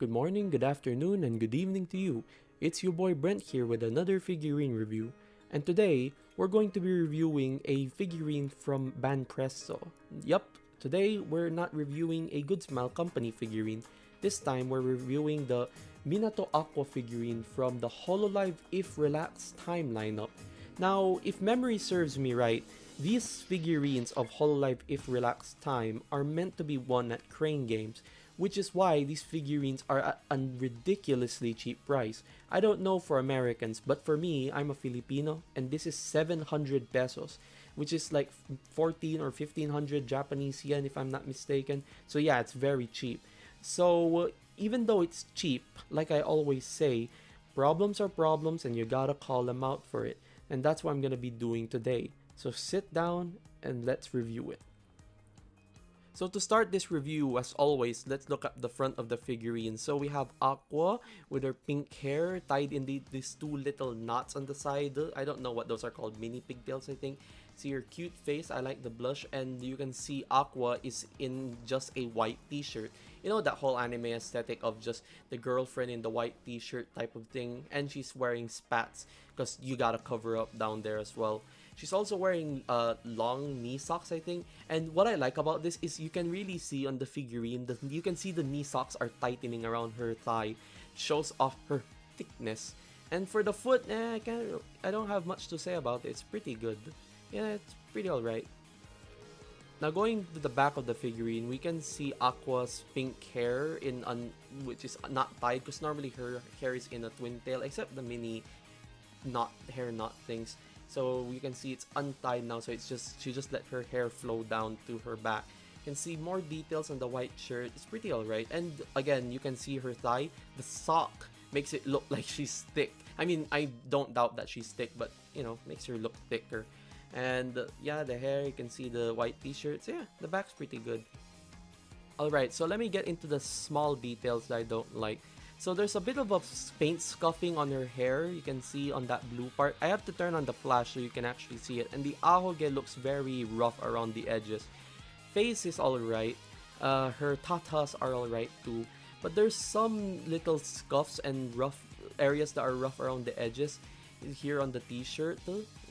good morning, good afternoon, and good evening to you. It's your boy Brent here with another figurine review. And today, we're going to be reviewing a figurine from Banpresto. Yup, today we're not reviewing a Good Smile Company figurine. This time, we're reviewing the Minato Aqua figurine from the Hololive If Relaxed Time lineup. Now, if memory serves me right, these figurines of Hololive If Relaxed Time are meant to be won at Crane Games, which is why these figurines are at a ridiculously cheap price. I don't know for Americans, but for me, I'm a Filipino, and this is 700 pesos, which is like 14 or 1500 Japanese yen if I'm not mistaken. So yeah, it's very cheap. So even though it's cheap, like I always say, problems are problems and you gotta call them out for it. And that's what I'm gonna be doing today. So sit down and let's review it. So to start this review, as always, let's look at the front of the figurine. So we have Aqua with her pink hair tied in these two little knots on the side. I don't know what those are called, mini pigtails I think. See her cute face, I like the blush, and you can see Aqua is in just a white t-shirt. You know that whole anime aesthetic of just the girlfriend in the white t-shirt type of thing, and she's wearing spats because you gotta cover up down there as well. She's also wearing long knee socks, I think. And what I like about this is you can really see on the figurine, you can see the knee socks are tightening around her thigh. Shows off her thickness. And for the foot, I don't have much to say about it. It's pretty good. Yeah, it's pretty alright. Now going to the back of the figurine, we can see Aqua's pink hair which is not tied because normally her hair is in a twin tail, except the mini hair knot things. So you can see it's untied now, so she just let her hair flow down to her back. You can see more details on the white shirt. It's pretty alright. And again, you can see her thigh. The sock makes it look like she's thick. I mean, I don't doubt that she's thick, but you know, makes her look thicker. And yeah, the hair, you can see the white t-shirts. Yeah, the back's pretty good. Alright, so let me get into the small details that I don't like. So there's a bit of a paint scuffing on her hair, you can see on that blue part. I have to turn on the flash so you can actually see it. And the ahoge looks very rough around the edges. Face is alright. Her tatas are alright too. But there's some little scuffs and rough areas that are rough around the edges here on the t-shirt.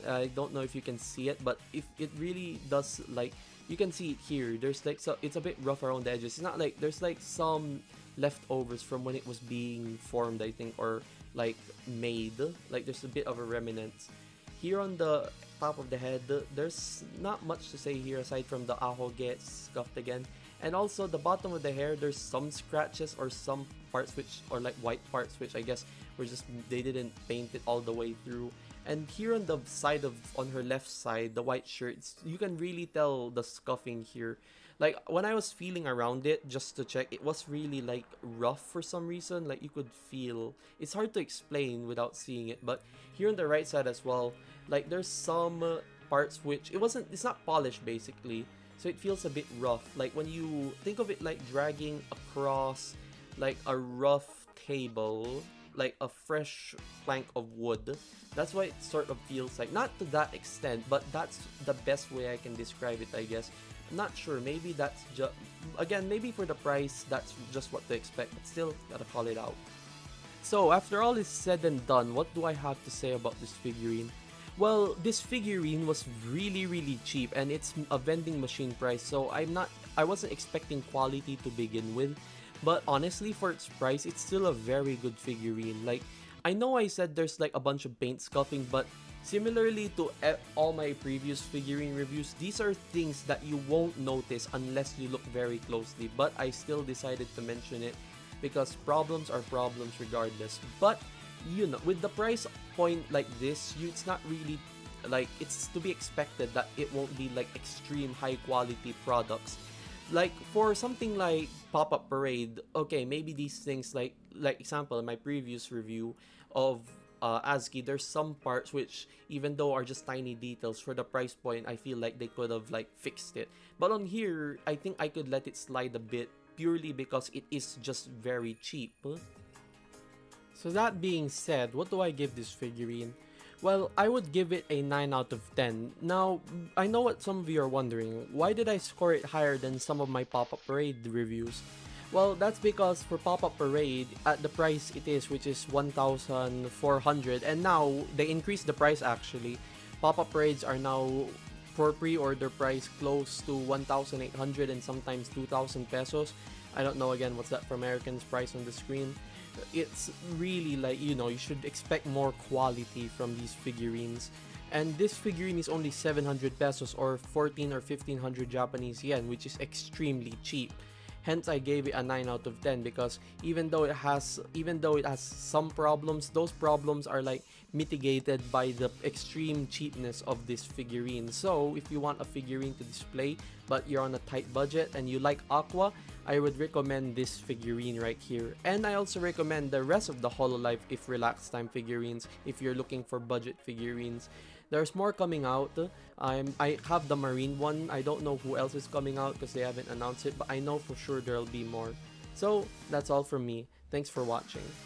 I don't know if you can see it, but if it really does, like, you can see it here. There's like, so it's a bit rough around the edges. It's not like, there's like some leftovers from when it was being formed, I think, or like made. Like there's a bit of a remnants. Here on the top of the head, there's not much to say here aside from the ahoge scuffed again. And also the bottom of the hair, there's some scratches or some parts which, or like white parts which I guess were just, they didn't paint it all the way through. And here on the side on her left side, the white shirts, you can really tell the scuffing here. Like when I was feeling around it just to check, it was really like rough for some reason. Like you could feel, it's hard to explain without seeing it, but here on the right side as well, like there's some parts which it's not polished basically, so it feels a bit rough. Like when you think of it like dragging across like a rough table, like a fresh plank of wood. That's what it sort of feels like. Not to that extent, but that's the best way I can describe it, I guess. I'm not sure, maybe that's just, again, maybe for the price, that's just what to expect, but still, gotta call it out. So, after all is said and done, what do I have to say about this figurine? Well, this figurine was really cheap, and it's a vending machine price, so I wasn't expecting quality to begin with. But honestly, for its price, it's still a very good figurine. Like, I know I said there's like a bunch of paint scuffing, but similarly to all my previous figurine reviews, these are things that you won't notice unless you look very closely. But I still decided to mention it because problems are problems regardless. But, you know, with the price point like this, it's not really, like, it's to be expected that it won't be like extreme high quality products. Like for something like Pop-Up Parade, okay, maybe these things like example in my previous review of ASCII, there's some parts which, even though are just tiny details, for the price point, I feel like they could have like fixed it. But on here, I think I could let it slide a bit purely because it is just very cheap. So that being said, what do I give this figurine? Well, I would give it a 9 out of 10. Now, I know what some of you are wondering, why did I score it higher than some of my Pop-Up Parade reviews? Well, that's because for Pop-Up Parade, at the price it is, which is 1,400, and now they increased the price actually. Pop-Up Parades are now for pre-order price close to 1,800 and sometimes 2,000 pesos. I don't know again what's that for Americans price on the screen. It's really like, you know, you should expect more quality from these figurines. And this figurine is only 700 pesos or 14 or 1500 Japanese yen, which is extremely cheap. Hence I gave it a 9 out of 10 because even though it has some problems, those problems are like mitigated by the extreme cheapness of this figurine. So if you want a figurine to display but you're on a tight budget and you like Aqua, I would recommend this figurine right here. And I also recommend the rest of the Hololive If Relax Time figurines if you're looking for budget figurines. There's more coming out. I have the Marine one. I don't know who else is coming out because they haven't announced it, but I know for sure there'll be more. So that's all from me. Thanks for watching.